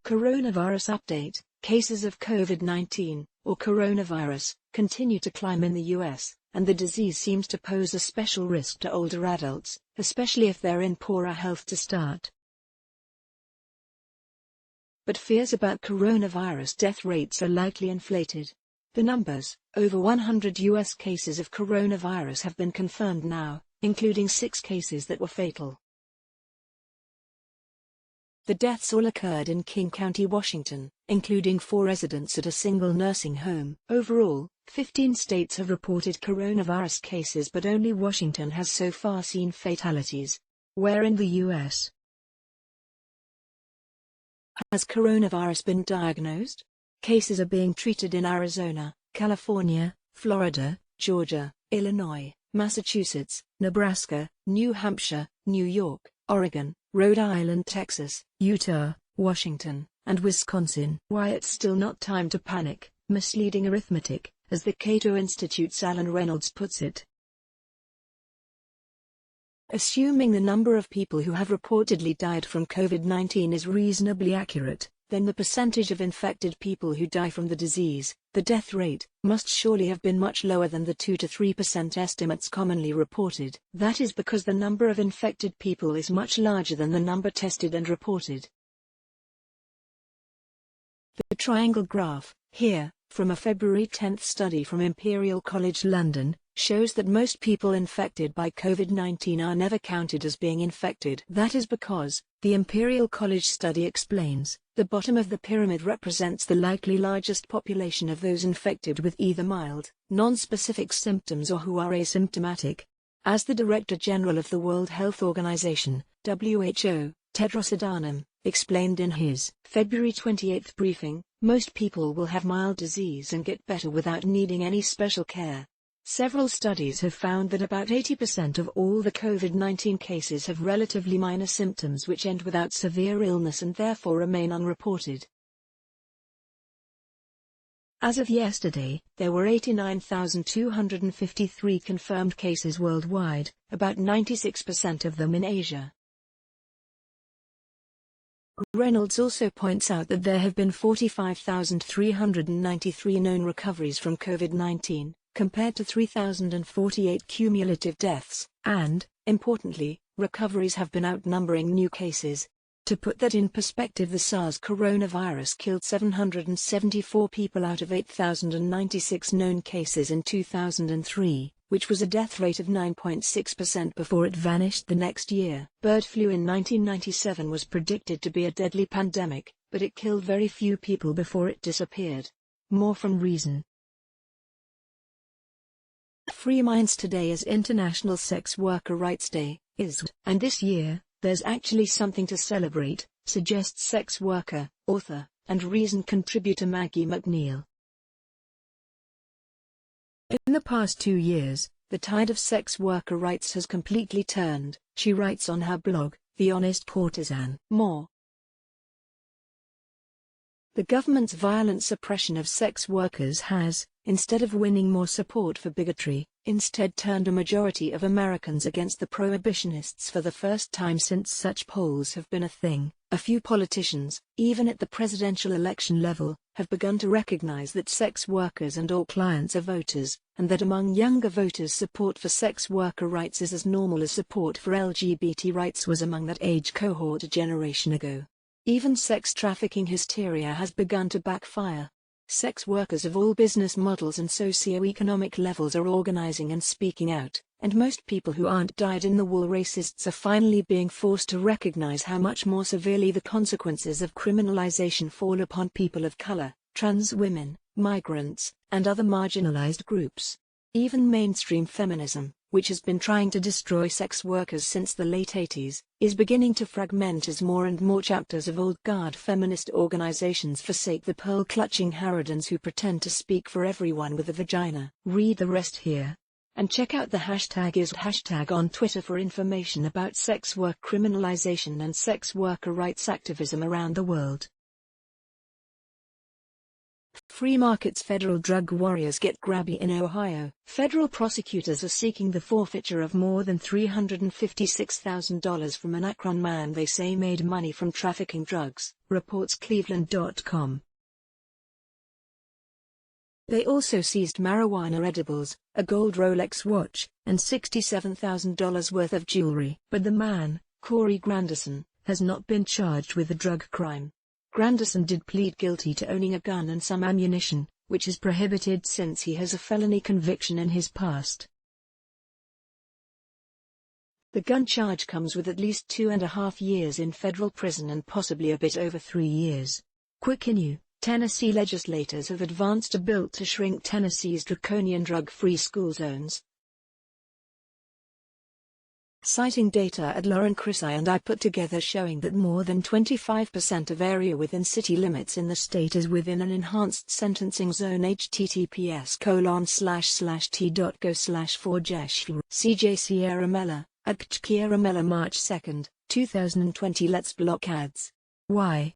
Coronavirus update. Cases of COVID-19, or coronavirus, continue to climb in the US, and the disease seems to pose a special risk to older adults, especially if they're in poorer health to start. But fears about coronavirus death rates are likely inflated. The numbers: over 100 US cases of coronavirus have been confirmed now, including 6 cases that were fatal. The deaths all occurred in King County, Washington, including 4 residents at a single nursing home. Overall, 15 states have reported coronavirus cases, but only Washington has so far seen fatalities. Where in the U.S. has coronavirus been diagnosed? Cases are being treated in Arizona, California, Florida, Georgia, Illinois, Massachusetts, Nebraska, New Hampshire, New York, Oregon, Rhode Island, Texas, Utah, Washington, and Wisconsin. Why it's still not time to panic, misleading arithmetic, as the Cato Institute's Alan Reynolds puts it. Assuming the number of people who have reportedly died from COVID-19 is reasonably accurate, then the percentage of infected people who die from the disease, the death rate, must surely have been much lower than the 2 to 3% estimates commonly reported. That is because the number of infected people is much larger than the number tested and reported. The triangle graph, here, from a February 10 study from Imperial College London, shows that most people infected by COVID-19 are never counted as being infected. That is because, the Imperial College study explains, the bottom of the pyramid represents the likely largest population of those infected with either mild, non-specific symptoms or who are asymptomatic. As the Director General of the World Health Organization, WHO, Tedros Adhanom, explained in his February 28 briefing, most people will have mild disease and get better without needing any special care. Several studies have found that about 80% of all the COVID-19 cases have relatively minor symptoms which end without severe illness and therefore remain unreported. As of yesterday, there were 89,253 confirmed cases worldwide, about 96% of them in Asia. Reynolds also points out that there have been 45,393 known recoveries from COVID-19, compared to 3,048 cumulative deaths, and, importantly, recoveries have been outnumbering new cases. To put that in perspective, the SARS coronavirus killed 774 people out of 8,096 known cases in 2003, which was a death rate of 9.6% before it vanished the next year. Bird flu in 1997 was predicted to be a deadly pandemic, but it killed very few people before it disappeared. More from Reason. Free Minds Today is International Sex Worker Rights Day, and this year, there's actually something to celebrate, suggests sex worker, author, and Reason contributor Maggie McNeil. In the past 2 years, the tide of sex worker rights has completely turned, she writes on her blog, The Honest Courtesan. More. The government's violent suppression of sex workers has, instead of winning more support for bigotry, instead turned a majority of Americans against the prohibitionists for the first time since such polls have been a thing. A few politicians, even at the presidential election level, have begun to recognize that sex workers and all clients are voters, and that among younger voters support for sex worker rights is as normal as support for LGBT rights was among that age cohort a generation ago. Even sex trafficking hysteria has begun to backfire. Sex workers of all business models and socio-economic levels are organizing and speaking out, and most people who aren't dyed-in-the-wool racists are finally being forced to recognize how much more severely the consequences of criminalization fall upon people of color, trans women, migrants, and other marginalized groups. Even mainstream feminism, which has been trying to destroy sex workers since the late 80s, is beginning to fragment as more and more chapters of old guard feminist organizations forsake the pearl-clutching harridans who pretend to speak for everyone with a vagina. Read the rest here. And check out the #IsHashtag on Twitter for information about sex work criminalization and sex worker rights activism around the world. Free markets. Federal drug warriors get grabby in Ohio. Federal prosecutors are seeking the forfeiture of more than $356,000 from an Akron man they say made money from trafficking drugs, reports Cleveland.com. They also seized marijuana edibles, a gold Rolex watch, and $67,000 worth of jewelry. But the man, Corey Granderson, has not been charged with the drug crime. Granderson did plead guilty to owning a gun and some ammunition, which is prohibited since he has a felony conviction in his past. The gun charge comes with at least 2.5 years in federal prison and possibly a bit over 3 years. Quick in Tennessee legislators have advanced a bill to shrink Tennessee's draconian drug-free school zones. Citing data at Lauren Chrissy and I put together showing that more than 25% of area within city limits in the state is within an enhanced sentencing zone. https://t.go/4jesh. CJ Sierra Mella, at Sierra Mella March 2, 2020. Let's block ads. Why?